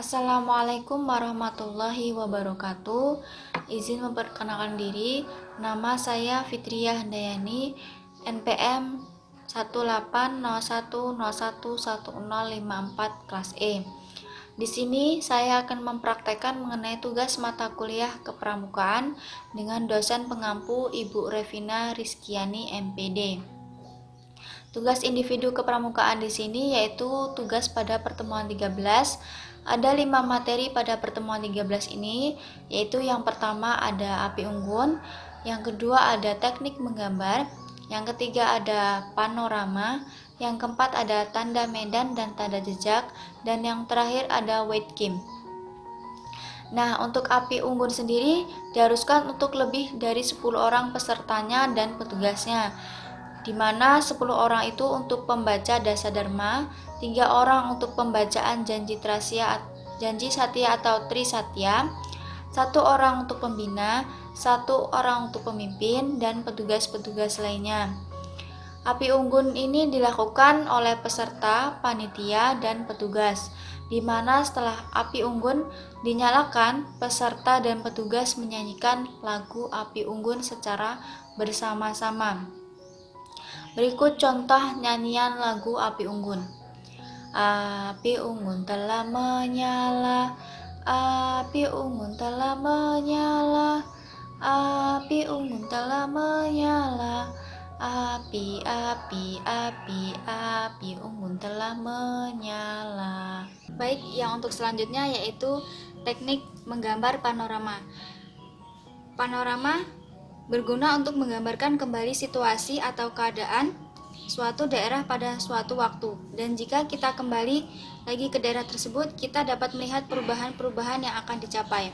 Assalamualaikum warahmatullahi wabarakatuh. Izin memperkenalkan diri, nama saya Fitriah Handayani, NPM 18010111054 kelas E. Di sini saya akan mempraktekkan mengenai tugas mata kuliah kepramukaan dengan dosen pengampu Ibu Revina Rizkiani MPD. Tugas individu kepramukaan di sini yaitu tugas pada pertemuan 13. Ada 5 materi pada pertemuan 13 ini, yaitu yang pertama ada api unggun, yang kedua ada teknik menggambar, yang ketiga ada panorama, yang keempat ada tanda medan dan tanda jejak, dan yang terakhir ada weight game. Nah, untuk api unggun sendiri diharuskan untuk lebih dari 10 orang pesertanya dan petugasnya, di mana 10 orang itu untuk pembaca dasa dharma, 3 orang untuk pembacaan janji satya atau tri satya, 1 orang untuk pembina, 1 orang untuk pemimpin, dan petugas-petugas lainnya. Api unggun ini dilakukan oleh peserta, panitia, dan petugas, di mana setelah api unggun dinyalakan, peserta dan petugas menyanyikan lagu api unggun secara bersama-sama. Berikut contoh nyanyian lagu api unggun. Api unggun telah menyala, api unggun telah menyala, api unggun telah menyala, api unggun telah menyala. Baik, yang untuk selanjutnya yaitu teknik menggambar panorama. Panorama berguna untuk menggambarkan kembali situasi atau keadaan suatu daerah pada suatu waktu, dan jika kita kembali lagi ke daerah tersebut, kita dapat melihat perubahan-perubahan yang akan dicapai.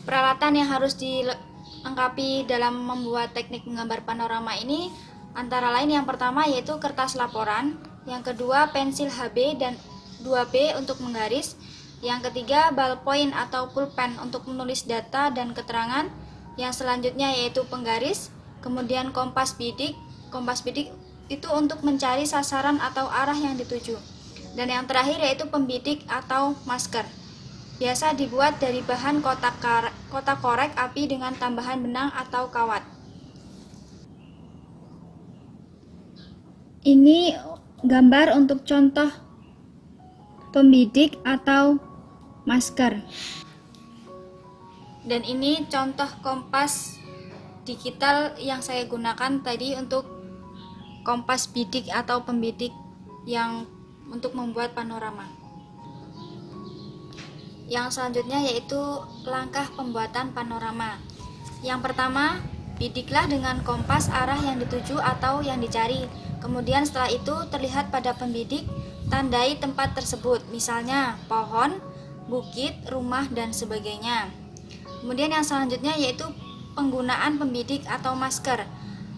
Peralatan yang harus dilengkapi dalam membuat teknik menggambar panorama ini antara lain yang pertama yaitu kertas laporan, yang kedua pensil HB dan 2B untuk menggaris, yang ketiga ballpoint atau pulpen untuk menulis data dan keterangan, yang selanjutnya yaitu penggaris, kemudian kompas bidik. Kompas bidik itu untuk mencari sasaran atau arah yang dituju. Dan yang terakhir yaitu pembidik atau masker. Biasa dibuat dari bahan kotak korek api dengan tambahan benang atau kawat. Ini gambar untuk contoh pembidik atau masker. Dan ini contoh kompas digital yang saya gunakan tadi untuk kompas bidik atau pembidik yang untuk membuat panorama. Yang selanjutnya yaitu langkah pembuatan panorama. Yang pertama, bidiklah dengan kompas arah yang dituju atau yang dicari. Kemudian setelah itu terlihat pada pembidik, tandai tempat tersebut, misalnya pohon, bukit, rumah, dan sebagainya. Kemudian yang selanjutnya yaitu penggunaan pembidik atau masker.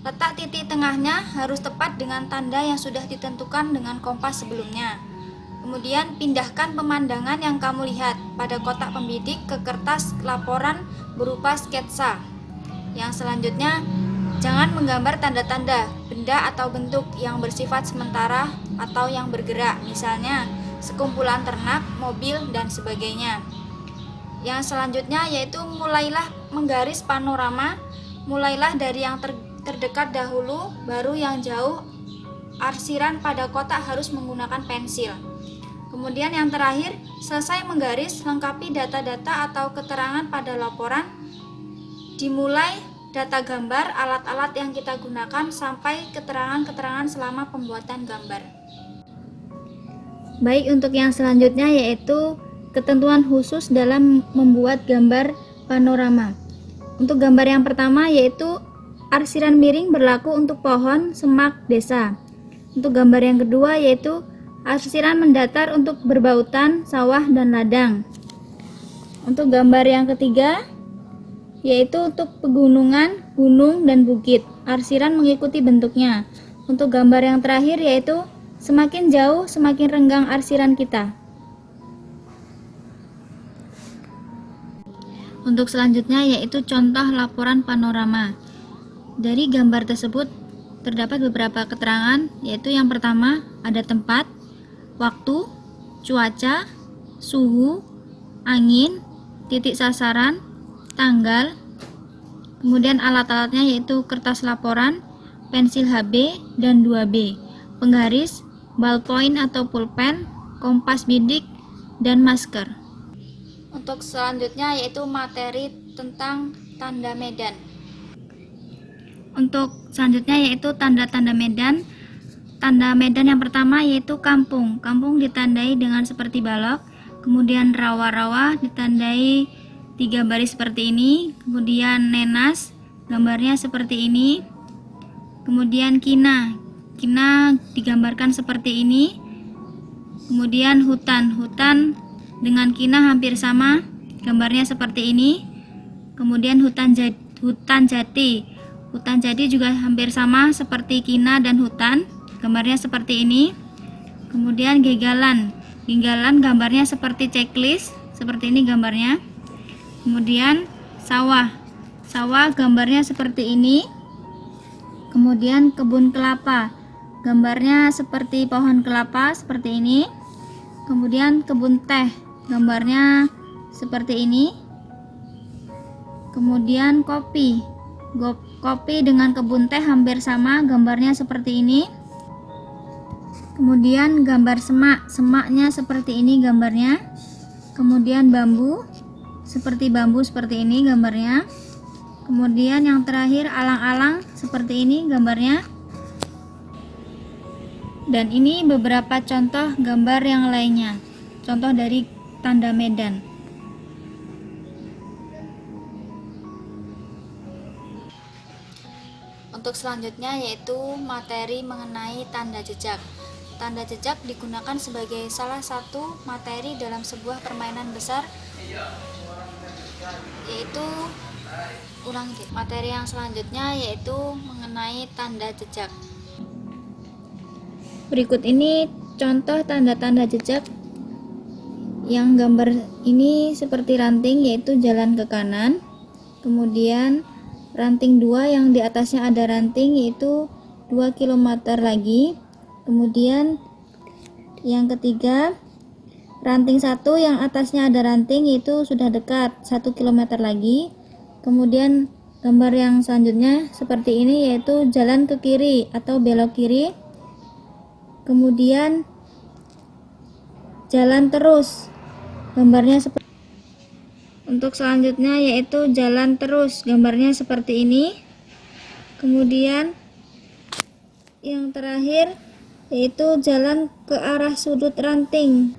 Letak titik tengahnya harus tepat dengan tanda yang sudah ditentukan dengan kompas sebelumnya. Kemudian pindahkan pemandangan yang kamu lihat pada kotak pembidik ke kertas laporan berupa sketsa. Yang selanjutnya, jangan menggambar tanda-tanda, benda atau bentuk yang bersifat sementara atau yang bergerak, misalnya sekumpulan ternak, mobil, dan sebagainya. Yang selanjutnya yaitu mulailah menggaris panorama, mulailah dari yang terdekat dahulu, baru yang jauh. Arsiran pada kotak harus menggunakan pensil. Kemudian yang terakhir, selesai menggaris, lengkapi data-data atau keterangan pada laporan. Dimulai data gambar, alat-alat yang kita gunakan, sampai keterangan-keterangan selama pembuatan gambar. Baik, untuk yang selanjutnya yaitu ketentuan khusus dalam membuat gambar panorama. Untuk gambar yang pertama yaitu arsiran miring berlaku untuk pohon, semak, desa. Untuk gambar yang kedua yaitu arsiran mendatar untuk berbautan, sawah, dan ladang. Untuk gambar yang ketiga yaitu untuk pegunungan, gunung, dan bukit. Arsiran mengikuti bentuknya. Untuk gambar yang terakhir yaitu semakin jauh semakin renggang arsiran kita. Untuk selanjutnya yaitu contoh laporan panorama. Dari gambar tersebut terdapat beberapa keterangan, yaitu yang pertama ada tempat, waktu, cuaca, suhu, angin, titik sasaran, tanggal, kemudian alat-alatnya yaitu kertas laporan, pensil HB dan 2B, penggaris, ballpoint atau pulpen, kompas bidik, dan masker. Untuk selanjutnya yaitu materi tentang tanda medan. Untuk selanjutnya yaitu tanda-tanda medan. Tanda medan yang pertama yaitu kampung. Kampung ditandai dengan seperti balok. Kemudian rawa-rawa ditandai 3 baris seperti ini. Kemudian nenas, gambarnya seperti ini. Kemudian kina. Kina digambarkan seperti ini. Kemudian hutan. Hutan dengan kina hampir sama. Gambarnya seperti ini. Kemudian hutan jati. Hutan jati juga hampir sama seperti kina dan hutan. Gambarnya seperti ini. Kemudian gegalan. Gegalan gambarnya seperti checklist. Seperti ini gambarnya. Kemudian sawah. Sawah gambarnya seperti ini. Kemudian kebun kelapa. Gambarnya seperti pohon kelapa. Seperti ini. Kemudian kebun teh. Gambarnya seperti ini. Kemudian kopi. Kopi dengan kebun teh hampir sama, gambarnya seperti ini. Kemudian gambar semak. Semaknya seperti ini gambarnya. Kemudian bambu. Seperti bambu seperti ini gambarnya. Kemudian yang terakhir alang-alang seperti ini gambarnya. Dan ini beberapa contoh gambar yang lainnya. Contoh dari tanda medan. Untuk selanjutnya yaitu materi mengenai tanda jejak. Tanda jejak digunakan sebagai salah satu materi dalam sebuah permainan besar, yaitu materi yang selanjutnya yaitu mengenai tanda jejak. Berikut ini contoh tanda-tanda jejak. Yang gambar ini seperti ranting, yaitu jalan ke kanan. Kemudian ranting 2 yang di atasnya ada ranting, yaitu 2 km lagi. Kemudian yang ketiga ranting 1 yang atasnya ada ranting, yaitu sudah dekat 1 km lagi. Kemudian gambar yang selanjutnya seperti ini, yaitu jalan ke kiri atau belok kiri. Kemudian jalan terus, gambarnya seperti. Untuk selanjutnya yaitu jalan terus, gambarnya seperti ini. Kemudian yang terakhir yaitu jalan ke arah sudut ranting.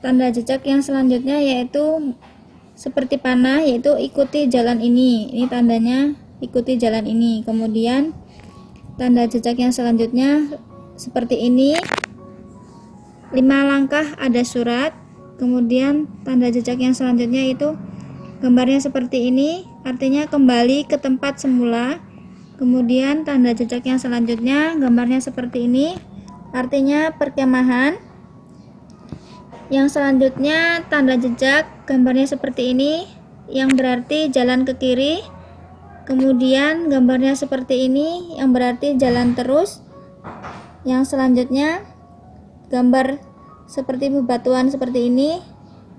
Tanda jejak yang selanjutnya yaitu seperti panah, yaitu ikuti jalan ini. Ini tandanya ikuti jalan ini. Kemudian tanda jejak yang selanjutnya seperti ini. 5 langkah ada surat. Kemudian tanda jejak yang selanjutnya itu gambarnya seperti ini, artinya kembali ke tempat semula. Kemudian tanda jejak yang selanjutnya gambarnya seperti ini, artinya perkemahan. Yang selanjutnya tanda jejak gambarnya seperti ini, yang berarti jalan ke kiri. Kemudian gambarnya seperti ini, yang berarti jalan terus. Yang selanjutnya gambar seperti bebatuan seperti ini,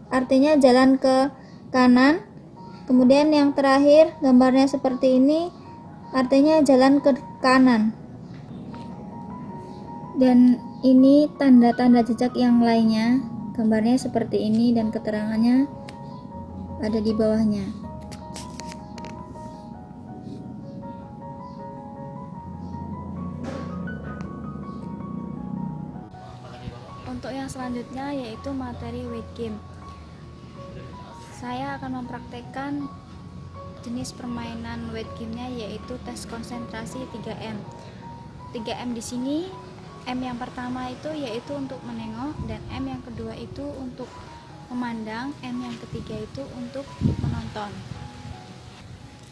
artinya jalan ke kanan. Kemudian yang terakhir gambarnya seperti ini, artinya jalan ke kanan. Dan ini tanda-tanda jejak yang lainnya, gambarnya seperti ini dan keterangannya ada di bawahnya. Untuk yang selanjutnya yaitu materi weight game. Saya akan mempraktekkan jenis permainan weight game-nya yaitu tes konsentrasi 3M. 3M di sini, M yang pertama itu yaitu untuk menengok, dan M yang kedua itu untuk memandang, M yang ketiga itu untuk menonton.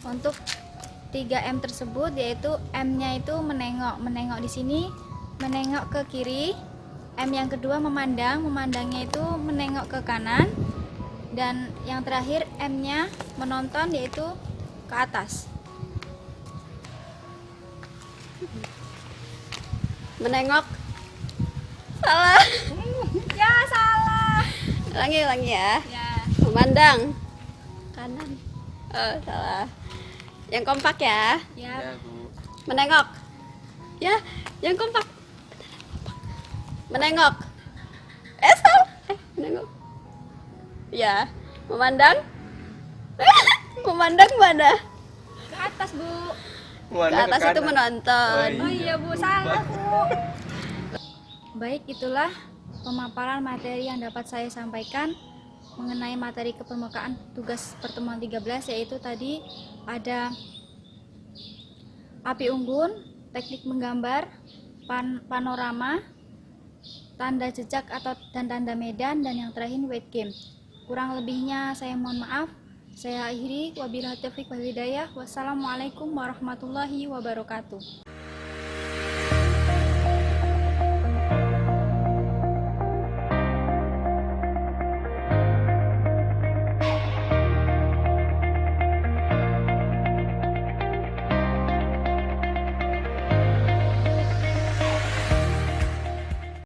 Untuk 3M tersebut yaitu M-nya itu menengok. Menengok di sini menengok ke kiri. M yang kedua memandang, memandangnya itu menengok ke kanan. Dan yang terakhir M-nya menonton, yaitu ke atas. Menengok. Salah. Ya, salah. Ulangi ya. Ya. Memandang kanan. Oh, salah. Yang kompak ya. Ya. Bu. Menengok. Ya, yang kompak. Menengok. Salah. Menengok. Ya, memandang. Memandang mana? Ke atas, Bu. Ke atas itu menonton. Oh iya, Bu, salah, Bu. Baik, itulah pemaparan materi yang dapat saya sampaikan mengenai materi kepermukaan tugas pertemuan 13, yaitu tadi ada api unggun, teknik menggambar, panorama, tanda jejak dan tanda medan, dan yang terakhir weight game. Kurang lebihnya saya mohon maaf. Saya akhiri, wabillahi taufiq wal hidayah. Wassalamualaikum warahmatullahi wabarakatuh.